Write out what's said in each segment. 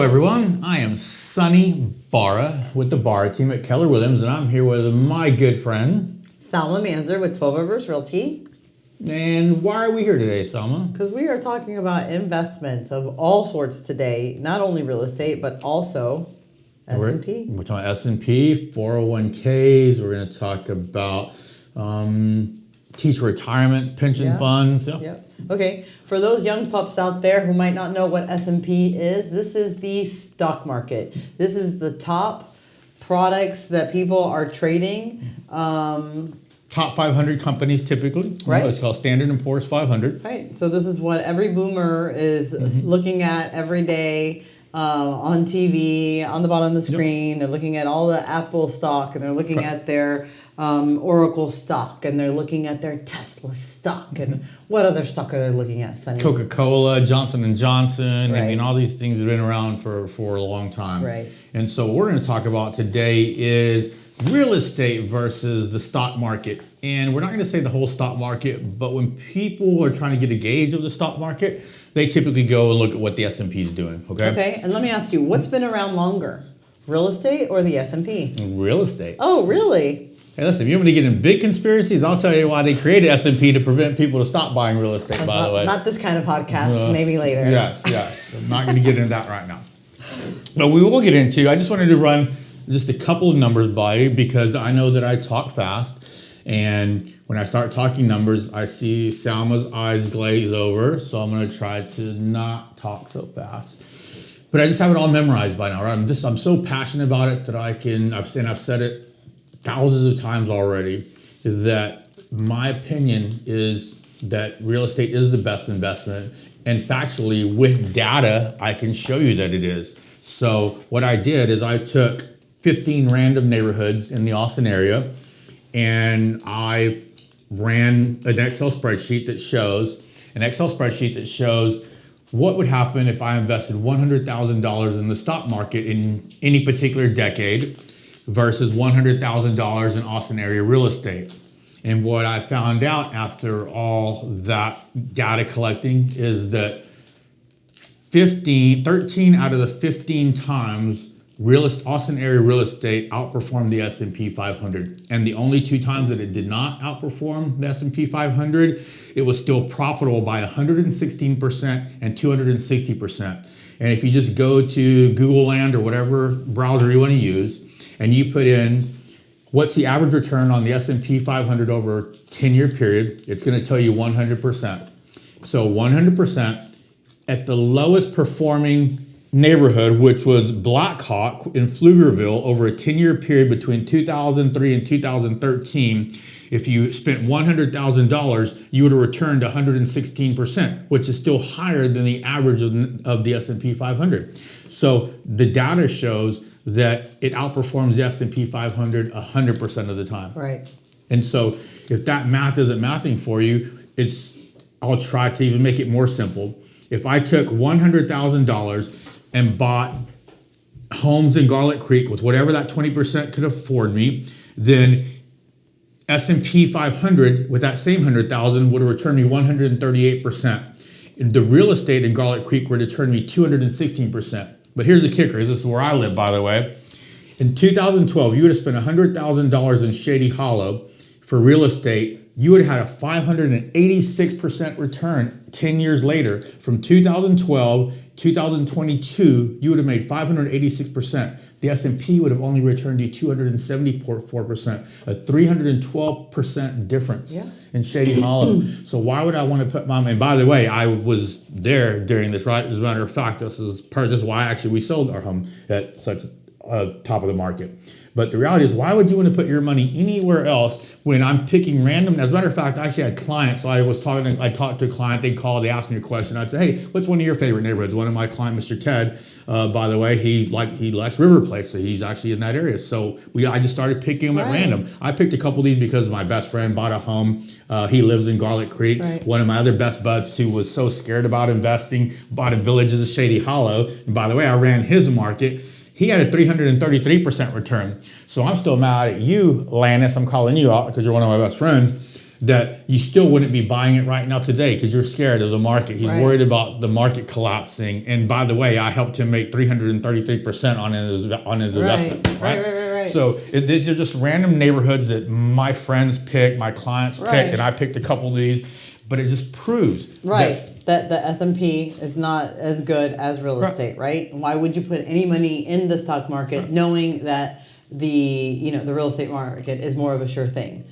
everyone. I am Sonny Barra with the Barra team at Keller Williams, and I'm here with my good friend Salma Manzer with 12 Rivers Realty. And why are we here today, Salma? Because we are talking about investments of all sorts today, not only real estate, but also S&P. We're talking S&P, 401ks. We're going to talk about teacher retirement, pension funds. Yep. Okay, for those young pups out there who might not know what S&P is, this is the stock market. This is the top products that people are trading. Top 500 companies typically. Right. It's called Standard & Poor's 500. Right, so this is what every boomer is looking at every day on TV, on the bottom of the screen. Yep. They're looking at all the Apple stock, and they're looking at their Oracle stock, and they're looking at their Tesla stock, and what other stock are they looking at, Sonny? Coca-Cola, Johnson & Johnson. Right. I mean, all these things have been around for a long time. Right. And so what we're going to talk about today is real estate versus the stock market. And we're not going to say the whole stock market, but when people are trying to get a gauge of the stock market, they typically go and look at what the S&P is doing, okay? Okay, and let me ask you, what's been around longer, real estate or the S&P? Real estate. Oh, really? Hey, listen, if you want me to get in big conspiracies, I'll tell you why they created S&P to prevent people to stop buying real estate, by the way. Not this kind of podcast, maybe later. Yes. I'm not going to get into that right now. But we will get into, I just wanted to run just a couple of numbers by you because I know that I talk fast. And when I start talking numbers, I see Salma's eyes glaze over. So I'm going to try to not talk so fast. But I just have it all memorized by now, right? I'm so passionate about it that I've said it thousands of times already, is that my opinion is that real estate is the best investment. And factually, with data, I can show you that it is. So what I did is I took 15 random neighborhoods in the Austin area, and I ran an Excel spreadsheet that shows what would happen if I invested $100,000 in the stock market in any particular decade versus $100,000 in Austin area real estate. And what I found out after all that data collecting is that 13 out of the 15 times Austin area real estate outperformed the S&P 500. And the only two times that it did not outperform the S&P 500, it was still profitable by 116% and 260%. And if you just go to Google Land or whatever browser you want to use, and you put in what's the average return on the S&P 500 over a 10-year period, it's going to tell you 100%. So 100% at the lowest performing neighborhood, which was Blackhawk in Pflugerville over a 10-year period between 2003 and 2013, if you spent $100,000, you would have returned 116%, which is still higher than the average of the S&P 500. So the data shows that it outperforms the S&P 500 100% of the time. Right. And so if that math isn't mathing for you, I'll try to even make it more simple. If I took $100,000 and bought homes in Garlic Creek with whatever that 20% could afford me, then S&P 500 with that same 100,000 would have returned me 138%. The real estate in Garlic Creek would have returned me 216%. But here's the kicker. This is where I live, by the way. In 2012, you would have spent $100,000 in Shady Hollow for real estate. You would have had a 586% return 10 years later. From 2012, 2022, you would have made 586%. The S&P would have only returned you 274%, a 312% difference in Shady Hollow. So why would I want to put my money? And by the way, I was there during this, right? As a matter of fact, this is why actually we sold our home at such top of the market. But the reality is, why would you want to put your money anywhere else when I'm picking random? As a matter of fact, I actually had clients. So I talked to a client. They'd call, they asked me a question. I'd say, hey, what's one of your favorite neighborhoods? One of my clients, Mr. Ted, by the way, he likes River Place. So he's actually in that area. So I just started picking them at random. I picked a couple of these because my best friend bought a home. He lives in Garlic Creek. Right. One of my other best buds who was so scared about investing bought a village of Shady Hollow. And by the way, I ran his market. He had a 333% return. So I'm still mad at you, Lannis. I'm calling you out because you're one of my best friends. that you still wouldn't be buying it right now today because you're scared of the market. He's Right. worried about the market collapsing. And by the way, I helped him make 333% on his investment. Right. So these are just random neighborhoods that my friends pick, my clients pick, Right. and I picked a couple of these. But it just proves that the S&P is not as good as real estate, right? Why would you put any money in the stock market knowing that the real estate market is more of a sure thing?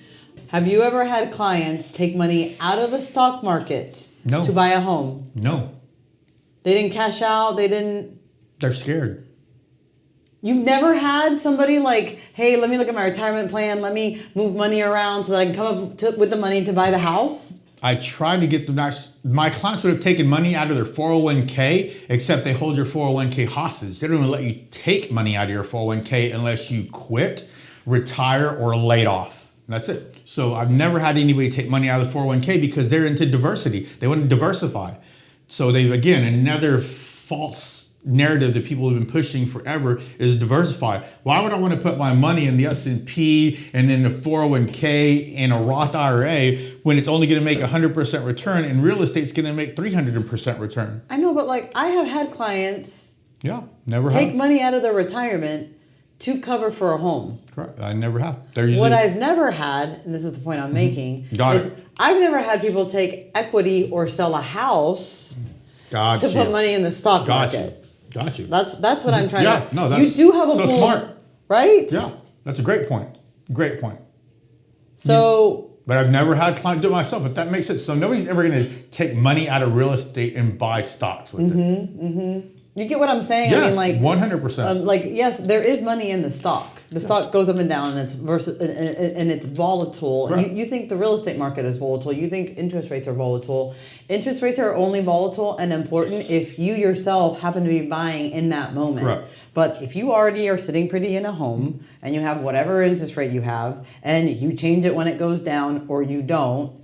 Have you ever had clients take money out of the stock market to buy a home? No. They didn't cash out, They're scared. You've never had somebody like, hey, let me look at my retirement plan, let me move money around so that I can come up with the money to buy the house? I tried to get my clients would have taken money out of their 401k, except they hold your 401k hostage. They don't even let you take money out of your 401k unless you quit, retire, or laid off. That's it. So I've never had anybody take money out of the 401k because they're into diversity. They want to diversify. So they've, again, another false narrative that people have been pushing forever is diversify. Why would I want to put my money in the S&P and in the 401k and a Roth IRA when it's only going to make 100% return and real estate's going to make 300% return? I know, but like I have had clients take money out of their retirement to cover for a home. Correct. I never have. What I've never had, and this is the point I'm making, is I've never had people take equity or sell a house to put money in the stock market. Got you. That's what I'm trying to. No, that's you do have a so pool, smart, right? Yeah, that's a great point. Great point. So, but I've never had clients do it myself. But that makes sense. So nobody's ever going to take money out of real estate and buy stocks with it. You get what I'm saying? Yes, I mean, like 100%. Like, yes, there is money in the stock. The stock goes up and down, and it's volatile. Right. And you think the real estate market is volatile. You think interest rates are volatile. Interest rates are only volatile and important if you yourself happen to be buying in that moment. Right. But if you already are sitting pretty in a home and you have whatever interest rate you have, and you change it when it goes down or you don't,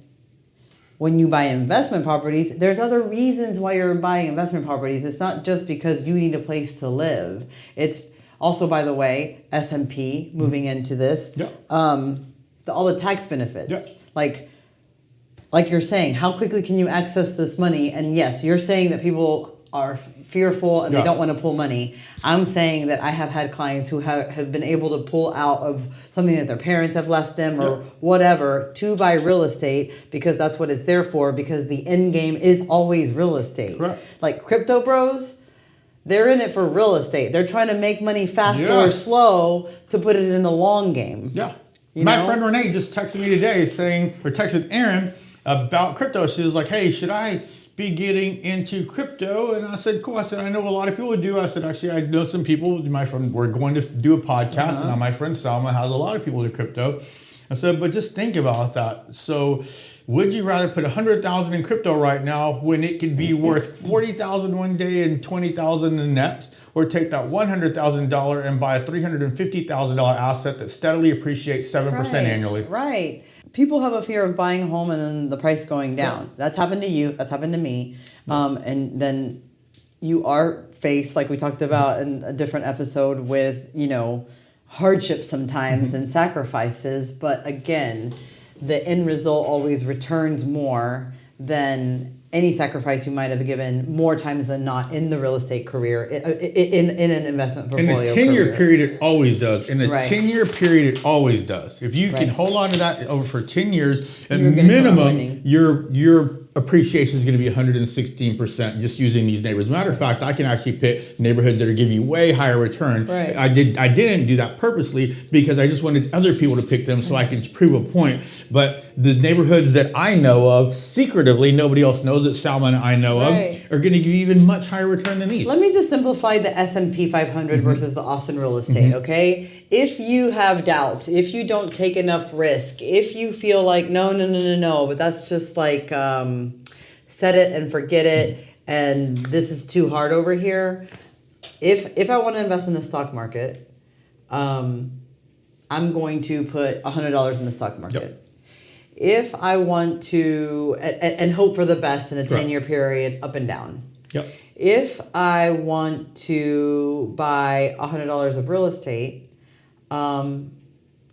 when you buy investment properties, there's other reasons why you're buying investment properties. It's not just because you need a place to live. It's also, by the way, S&P moving into this, all the tax benefits. Like you're saying, how quickly can you access this money? And yes, you're saying that people are fearful and they don't want to pull money. I'm saying that I have had clients who have been able to pull out of something that their parents have left them or whatever to buy real estate because that's what it's there for, because the end game is always real estate. Correct. Like crypto bros, they're in it for real estate. They're trying to make money fast or slow to put it in the long game. Yeah. My friend Renee just texted me today texted Aaron about crypto. She was like, hey, should I be getting into crypto? And I said, cool. I said, I know a lot of people do. I said, actually, I know some people. My friend, we're going to do a podcast, and my friend Salma has a lot of people into crypto. I said, but just think about that. So would you rather put 100,000 in crypto right now when it could be worth 40,000 one day and 20,000 the next, or take that $100,000 and buy a $350,000 asset that steadily appreciates 7% annually? Right. People have a fear of buying a home and then the price going down. That's happened to you. That's happened to me. And then you are faced, like we talked about in a different episode, with, hardships sometimes and sacrifices. But again, the end result always returns more than any sacrifice you might have given more times than not in the real estate career, in an investment portfolio. In a 10-year period, it always does. In a 10-year period, it always does. If you can hold on to that over for 10 years, at minimum, your appreciation is going to be 116% just using these neighborhoods. Matter of fact, I can actually pick neighborhoods that are giving you way higher return. Right. I didn't do that purposely because I just wanted other people to pick them so I could prove a point. But the neighborhoods that I know of, secretively, nobody else knows that Salma and I know of, are going to give you even much higher return than these. Let me just simplify the S&P 500 versus the Austin real estate, okay? If you have doubts, if you don't take enough risk, if you feel like, no, but that's just like set it and forget it, and this is too hard over here. If I want to invest in the stock market, I'm going to put $100 in the stock market. Yep. If I want to, and hope for the best in a 10-year period, up and down. Yep. If I want to buy $100 of real estate, I'm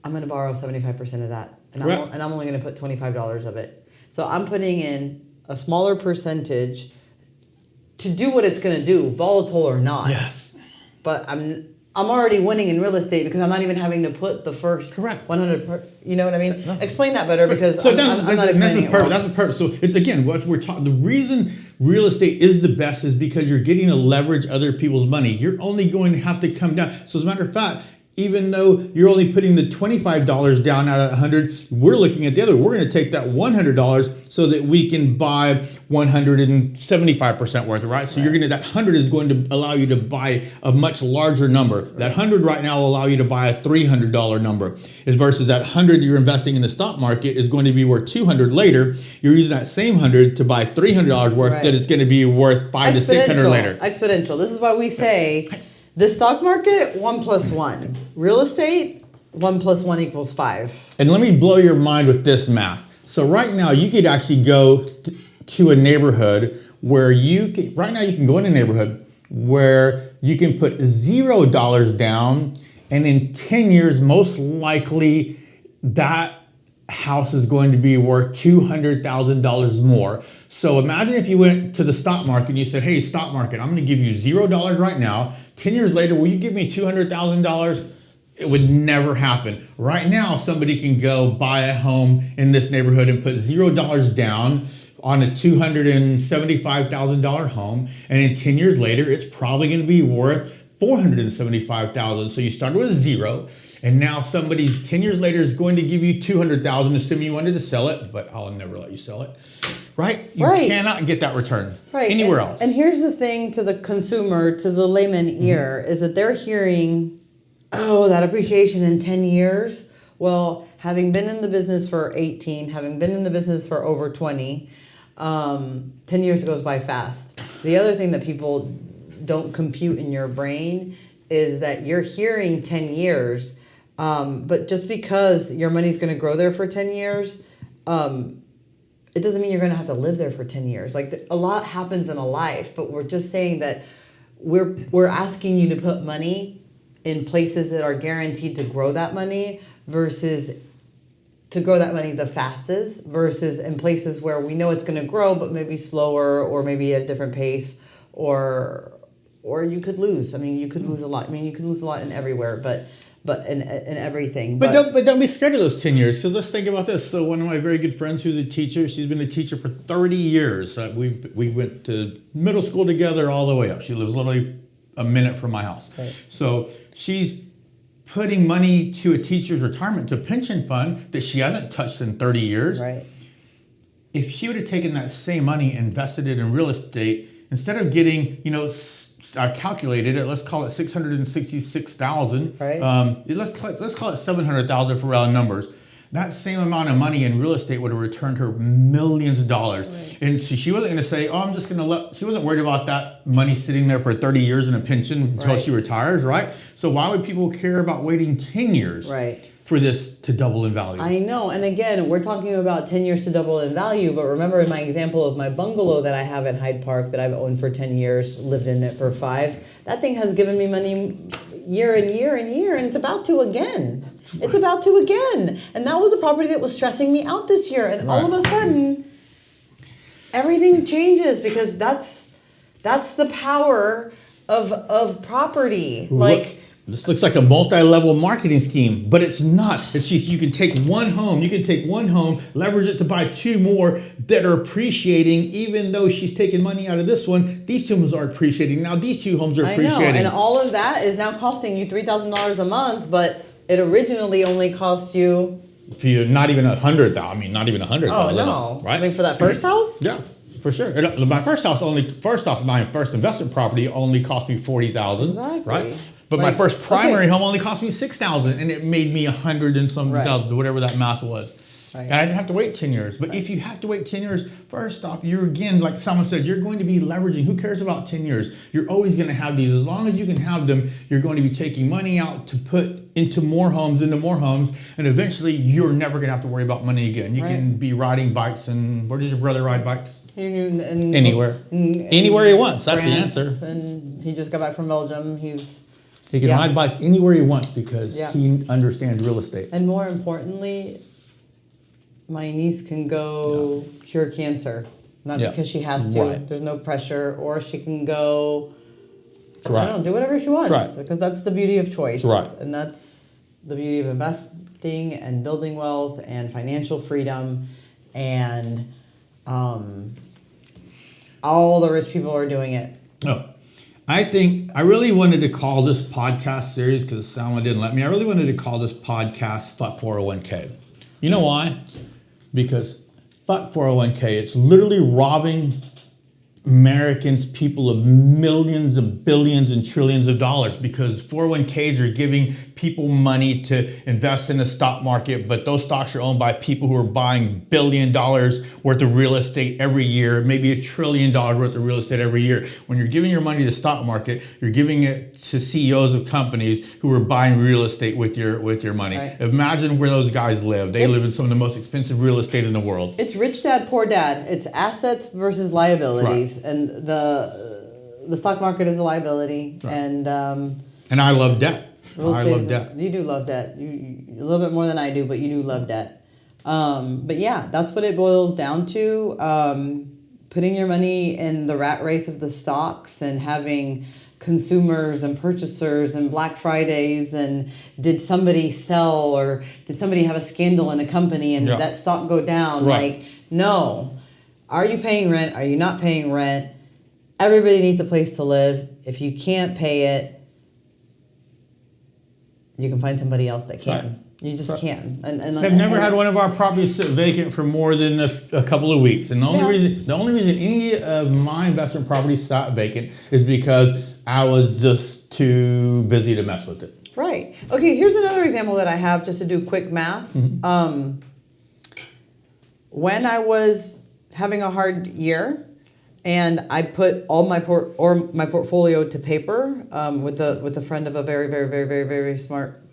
I'm going to borrow 75% of that. And Correct. I'm only going to put $25 of it. So I'm putting in a smaller percentage to do what it's going to do, volatile or not. Yes. But I'm already winning in real estate because I'm not even having to put the first Correct. 100. You know what I mean? Explain that better because I'm not explaining it well. That's the purpose. So it's again what we're talking. The reason real estate is the best is because you're getting to leverage other people's money. You're only going to have to come down. So as a matter of fact, even though you're only putting the $25 down out of 100, we're looking at the other. We're going to take that $100 so that we can buy 175% worth, right? So you're going to, that 100 is going to allow you to buy a much larger number. That 100 right now will allow you to buy a $300 number. Versus that 100 you're investing in the stock market is going to be worth 200 later. You're using that same 100 to buy $300 worth that it's going to be worth 500 to 600 later. Exponential. This is why we say the stock market, 1 + 1. Real estate, 1 + 1 = 5. And let me blow your mind with this math. So right now you could actually go to a neighborhood where you can, right now you can go in a neighborhood where you can put $0 down, and in 10 years, most likely that house is going to be worth $200,000 more. So imagine if you went to the stock market and you said, hey, stock market, I'm going to give you $0 right now. 10 years later, will you give me $200,000? It would never happen. Right now, somebody can go buy a home in this neighborhood and put $0 down on a $275,000 home. And in 10 years later, it's probably going to be worth $475,000. So you started with 0. And now somebody 10 years later is going to give you $200,000, assuming you wanted to sell it, but I'll never let you sell it. Right? You cannot get that return anywhere else. And here's the thing to the consumer, to the layman ear, is that they're hearing, oh, that appreciation in 10 years. Well, having been in the business for 18, having been in the business for over 20, 10 years goes by fast. The other thing that people don't compute in your brain is that you're hearing 10 years, but just because your money's going to grow there for 10 years, it doesn't mean you're going to have to live there for 10 years. Like a lot happens in a life, but we're just saying that we're asking you to put money in places that are guaranteed to grow that money versus to grow that money the fastest versus in places where we know it's going to grow, but maybe slower or maybe at a different pace or you could lose. I mean, you could lose a lot. I mean, you could lose a lot in everywhere, but in everything. But don't be scared of those 10 years, because let's think about this. So one of my very good friends who's a teacher, she's been a teacher for 30 years. We went to middle school together all the way up. She lives literally a minute from my house. Right. So she's putting money to a teacher's retirement, to a pension fund that she hasn't touched in 30 years. Right. If she would have taken that same money and invested it in real estate, instead of getting, I calculated it. Let's call it $666,000. Right. Let's call it $700,000 for round numbers. That same amount of money in real estate would have returned her millions of dollars. Right. And so she wasn't going to say, "Oh, I'm just going to let." She wasn't worried about that money sitting there for 30 years in a pension until she retires, right? So why would people care about waiting 10 years? Right. For this to double in value? I know. And again, we're talking about 10 years to double in value. But remember in my example of my bungalow that I have in Hyde Park that I've owned for 10 years, lived in it for 5, that thing has given me money year and year and year. And it's about to again. It's about to again. And that was the property that was stressing me out this year. And all of a sudden, everything changes because that's the power of property. Like, this looks like a multi-level marketing scheme, but it's not. It's just you can take one home, leverage it to buy 2 more that are appreciating, even though she's taking money out of this one. These 2 homes are appreciating. Now these 2 homes are appreciating. I know, and all of that is now costing you $3,000 a month, but it originally only cost you... Not even $100,000. I mean, not even $100,000. Oh, no. Right? I mean, for that first house? Yeah. For sure. My first house my first investment property only cost me $40,000. Exactly. Right? But my first primary home only cost me $6,000, and it made me $100 and some thousand, whatever that math was. Right. And I didn't have to wait 10 years. But if you have to wait 10 years, first off, you're again, like someone said, you're going to be leveraging. Who cares about 10 years? You're always going to have these. As long as you can have them, you're going to be taking money out to put into more homes, and eventually you're never going to have to worry about money again. You can be riding bikes, and where does your brother ride bikes? Anywhere. Anywhere he wants. That's France, the answer. And he just got back from Belgium. He can Yeah. ride bikes anywhere he wants because Yeah. he understands real estate. And more importantly, my niece can go cure cancer. Not Yeah. because she has to. Right. There's no pressure. Or she can go, Right. I don't know, do whatever she wants. Right. Because that's the beauty of choice. Right. And that's the beauty of investing and building wealth and financial freedom. And all the rich people are doing it. Oh, I really wanted to call this podcast series, because Salma didn't let me, I really wanted to call this podcast Fuck 401k. You know why? Because fuck 401k, it's literally robbing Americans, people, of millions of billions and trillions of dollars, because 401ks are giving people money to invest in the stock market, but those stocks are owned by people who are buying $1 billion worth of real estate every year, maybe $1 trillion worth of real estate every year. When you're giving your money to the stock market, you're giving it to CEOs of companies who are buying real estate with your money. Right. Imagine where those guys live. They live in some of the most expensive real estate in the world. It's rich dad, poor dad. It's assets versus liabilities. Right. And the stock market is a liability. Right. And I love debt. I love debt. You do love debt. You a little bit more than I do, but you do love debt. But yeah, that's what it boils down to. Putting your money in the rat race of the stocks and having consumers and purchasers and Black Fridays and did somebody sell or did somebody have a scandal in a company and did that stock go down? Right. Like, no. Are you paying rent? Are you not paying rent? Everybody needs a place to live. If you can't pay it, you can find somebody else that can. Right. You just can. And I've never had one of our properties sit vacant for more than a couple of weeks. And the only reason any of my investment properties sat vacant is because I was just too busy to mess with it. Right. Okay, here's another example that I have just to do quick math. Mm-hmm. When I was having a hard year, and I put all my portfolio to paper with a friend of a very, very, very, very, very smart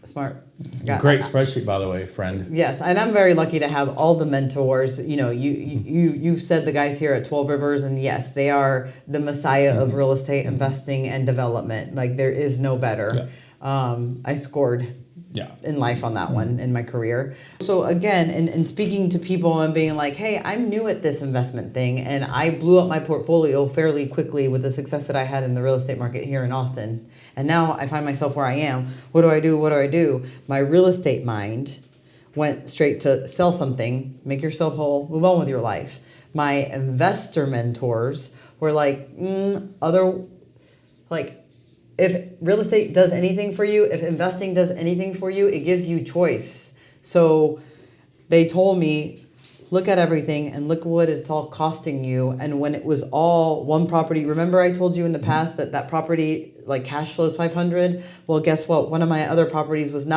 guy. Great spreadsheet, by the way, friend. Yes, and I'm very lucky to have all the mentors. You know, you've said the guys here at 12 Rivers, and yes, they are the messiah of real estate investing and development. Like, there is no better. Yeah. I scored. In life on that one in my career. So again, in speaking to people and being like, hey, I'm new at this investment thing, and I blew up my portfolio fairly quickly with the success that I had in the real estate market here in Austin. And now I find myself where I am. What do I do? My real estate mind went straight to sell something, make yourself whole, move on with your life. My investor mentors were like, if real estate does anything for you, if investing does anything for you, it gives you choice. So they told me, look at everything and look what it's all costing you. And when it was all one property, remember I told you in the past that property, like, cash flows 500? Well, guess what? One of my other properties was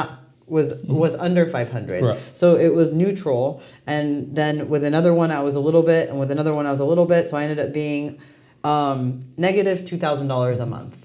under 500. Right. So it was neutral. And then with another one, I was a little bit, and with another one, I was a little bit. So I ended up being negative $2,000 a month.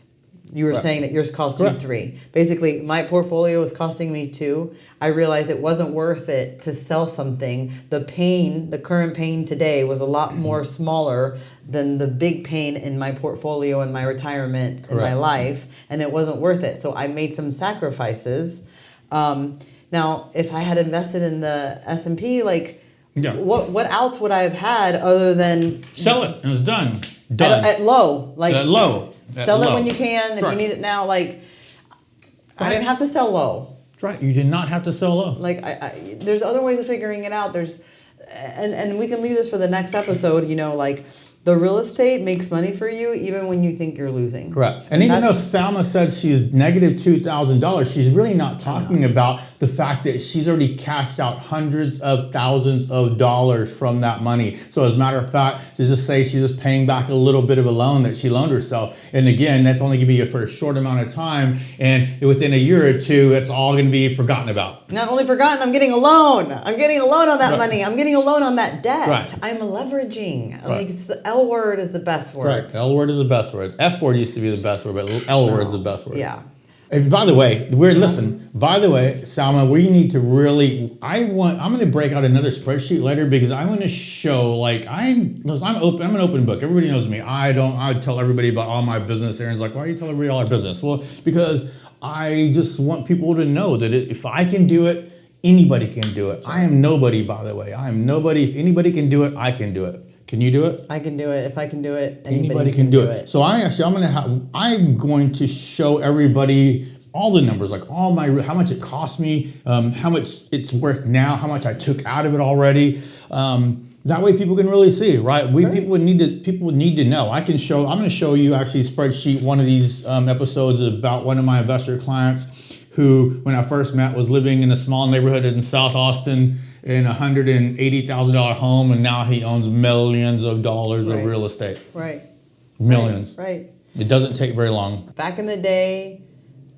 You were saying that yours cost you $3,000. Basically, my portfolio was costing me $2,000. I realized it wasn't worth it to sell something. The current pain today was a lot more smaller than the big pain in my portfolio and my retirement in my life, and it wasn't worth it. So I made some sacrifices. Now, if I had invested in the S&P, what else would I have had other than sell it? It was done. At low, at low. Sell it when you can. If you need it now, I didn't have to sell low. That's right. You did not have to sell low. There's other ways of figuring it out. And we can leave this for the next episode. The real estate makes money for you even when you think you're losing. Correct. And even though Salma said she's negative $2,000, she's really not talking about the fact that she's already cashed out hundreds of thousands of dollars from that money. So as a matter of fact, to just say she's just paying back a little bit of a loan that she loaned herself. And again, that's only going to be for a short amount of time. And within a year or two, it's all going to be forgotten about. Not only forgotten, I'm getting a loan. I'm getting a loan on that money. I'm getting a loan on that debt. Right. I'm leveraging. Right. It's the L word is the best word. Right. L word is the best word. F word used to be the best word, but L word's the best word. Yeah. And by the way, listen. By the way, Salma, we need to really. I'm going to break out another spreadsheet later because I want to show. Like I'm open. I'm an open book. Everybody knows me. I tell everybody about all my business. Aaron's like, why do you tell everybody all our business? Well, because I just want people to know that if I can do it, anybody can do it. I am nobody, by the way. I am nobody. If anybody can do it, I can do it. Can you do it? I can do it. If I can do it, anybody can do it. So I'm going to show everybody all the numbers, like how much it cost me, how much it's worth now, how much I took out of it already. That way people can really see, right? People would need to know. I'm going to show you actually a spreadsheet, one of these episodes about one of my investor clients who, when I first met, was living in a small neighborhood in South Austin in a $180,000 home, and now he owns millions of dollars of real estate. Right. Millions. Right. It doesn't take very long. Back in the day,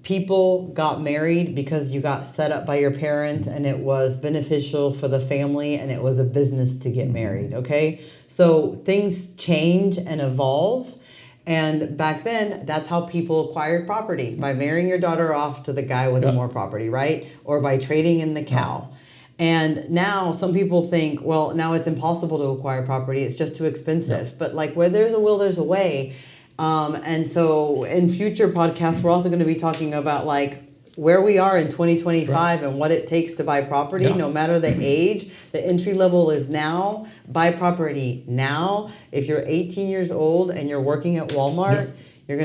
people got married because you got set up by your parents and it was beneficial for the family and it was a business to get married, okay? So things change and evolve. And back then, that's how people acquired property, by marrying your daughter off to the guy with more property, right? Or by trading in the cow. And now some people think, well, now it's impossible to acquire property. It's just too expensive. Yeah. But like where there's a will, there's a way. And so in future podcasts, we're also going to be talking about like where we are in 2025 and what it takes to buy property, no matter the age. The entry level is now. Buy property now. If you're 18 years old and you're working at Walmart, you're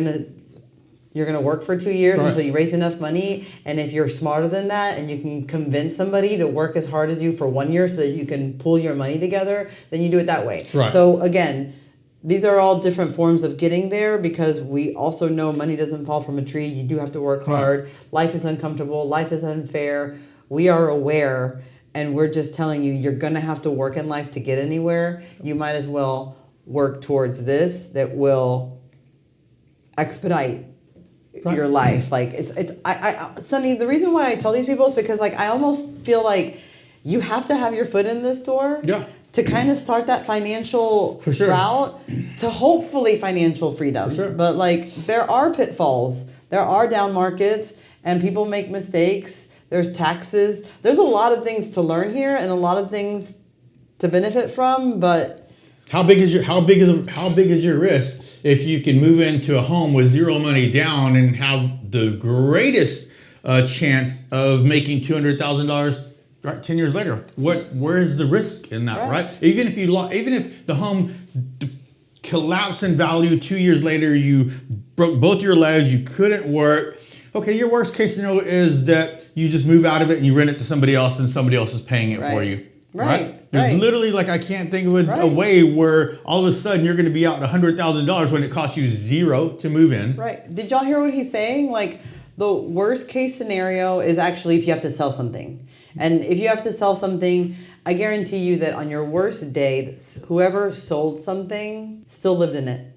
gonna work for 2 years until you raise enough money. And if you're smarter than that and you can convince somebody to work as hard as you for 1 year so that you can pull your money together, then you do it that way. Right. So again, these are all different forms of getting there because we also know money doesn't fall from a tree. You do have to work hard. Life is uncomfortable. Life is unfair. We are aware, and we're just telling you, you're going to have to work in life to get anywhere. You might as well work towards this that will expedite your life. Like Sonny, the reason why I tell these people is because like I almost feel like you have to have your foot in this door. Yeah. To kind of start that financial route to hopefully financial freedom. For sure. But like there are pitfalls, there are down markets, and people make mistakes. There's taxes. There's a lot of things to learn here and a lot of things to benefit from. But how big is your risk if you can move into a home with zero money down and have the greatest chance of making $200,000? Right, 10 years later, where's the risk in that, right? Even if the home collapsed in value 2 years later, you broke both your legs, you couldn't work. Okay, your worst case scenario is that you just move out of it and you rent it to somebody else and somebody else is paying it for you. Right. There's literally like I can't think of a way where all of a sudden you're going to be out $100,000 when it costs you zero to move in. Right. Did y'all hear what he's saying? Like the worst case scenario is actually if you have to sell something. And if you have to sell something, I guarantee you that on your worst day, whoever sold something still lived in it.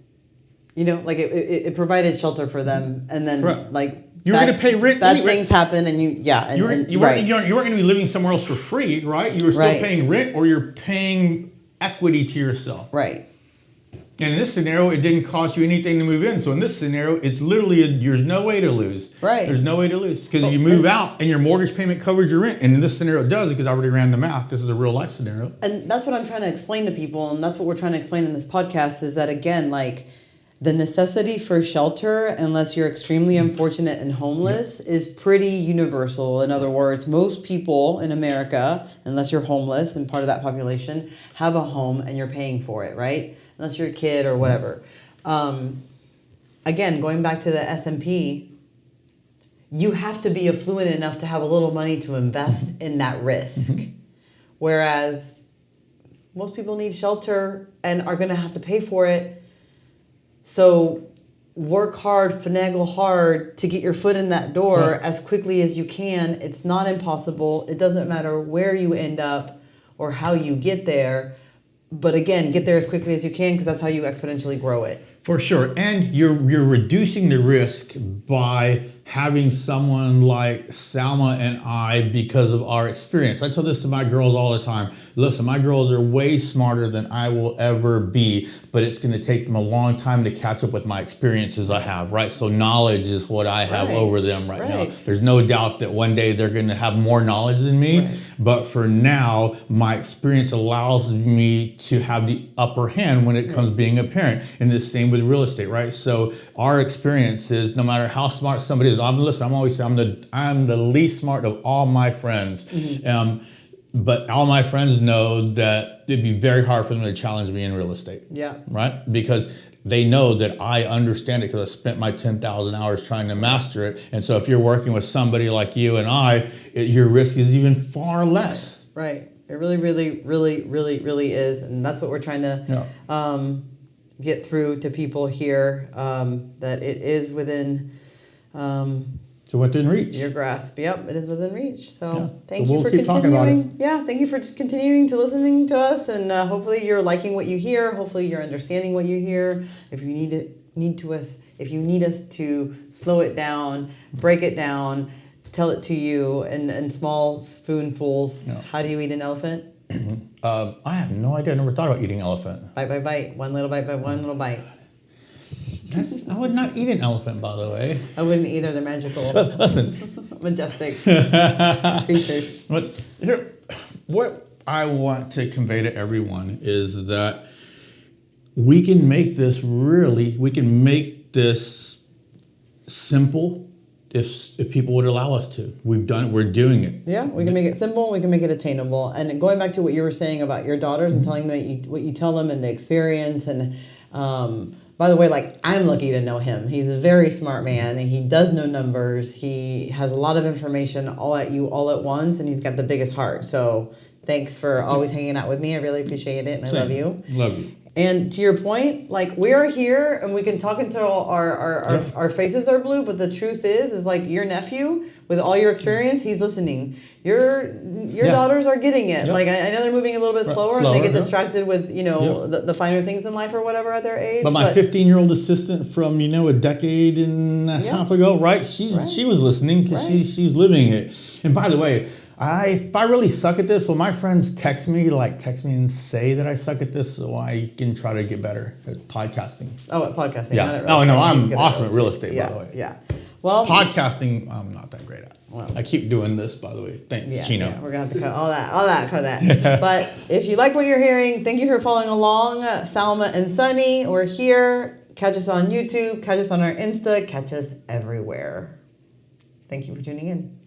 You know, like it provided shelter for them. And then like you were going to pay rent. Bad things happen and you weren't going to be living somewhere else for free, right? You were still paying rent or you're paying equity to yourself. Right. And in this scenario, it didn't cost you anything to move in. So in this scenario, it's literally there's no way to lose. Right. There's no way to lose because you move out and your mortgage payment covers your rent. And in this scenario, it does because I already ran the math. This is a real life scenario. And that's what I'm trying to explain to people. And that's what we're trying to explain in this podcast is that, again, like the necessity for shelter, unless you're extremely unfortunate and homeless, is pretty universal. In other words, most people in America, unless you're homeless and part of that population, have a home and you're paying for it, right? Unless you're a kid or whatever. Again, going back to the S&P, you have to be affluent enough to have a little money to invest in that risk. Whereas most people need shelter and are going to have to pay for it. So work hard, finagle hard to get your foot in that door as quickly as you can. It's not impossible. It doesn't matter where you end up or how you get there. But again, get there as quickly as you can because that's how you exponentially grow it. For sure. And you're reducing the risk by having someone like Salma and I because of our experience. I tell this to my girls all the time. Listen, my girls are way smarter than I will ever be, but it's going to take them a long time to catch up with my experiences I have, right? So knowledge is what I have over them right now. There's no doubt that one day they're going to have more knowledge than me, but for now, my experience allows me to have the upper hand when it comes being a parent. And the same with real estate, right? So our experience is, no matter how smart somebody is, I'm always saying I'm the least smart of all my friends. But all my friends know that it'd be very hard for them to challenge me in real estate. Yeah. Right? Because they know that I understand it because I spent my 10,000 hours trying to master it. And so if you're working with somebody like you and I, your risk is even far less. Right. It really, really, really, really, really is. And that's what we're trying to get through to people here, that it is within within reach. Your grasp. Yep, it is within reach. So thank we'll you for keep continuing. Yeah, thank you for continuing to listening to us, and hopefully you're liking what you hear. Hopefully you're understanding what you hear. If you if you need us to slow it down, break it down, tell it to you in small spoonfuls. How do you eat an elephant? I have no idea. I never thought about eating elephant. Bite by bite. One little bite by one little bite. I would not eat an elephant, by the way. I wouldn't either. They're magical. Listen. Majestic creatures. But here, what I want to convey to everyone is that we can make this simple if people would allow us to. We've done it. We're doing it. Yeah, we can make it simple. We can make it attainable. And going back to what you were saying about your daughters and telling them what you tell them and the experience. And by the way, like, I'm lucky to know him. He's a very smart man. And he does know numbers. He has a lot of information all at you all at once. And he's got the biggest heart. So thanks for always hanging out with me. I really appreciate it. And I love you. Love you. And to your point, like, we are here and we can talk until our faces are blue, but the truth is like, your nephew, with all your experience, he's listening. Your daughters are getting it. Like, I know they're moving a little bit slower and they get distracted with, the finer things in life or whatever at their age. But my 15-year-old assistant from, a decade and a half ago, right? She was listening because she's living it. And by the way, if I really suck at this, well, my friends text me and say that I suck at this, so I can try to get better at podcasting. Oh, at podcasting. Yeah. Not at no, I'm awesome at real estate, by the way. Yeah. Well, podcasting, I'm not that great at. Well, I keep doing this, by the way. Thanks, Chino. Yeah, we're gonna have to cut all that. But if you like what you're hearing, thank you for following along. Salma and Sonny, we're here. Catch us on YouTube. Catch us on our Insta. Catch us everywhere. Thank you for tuning in.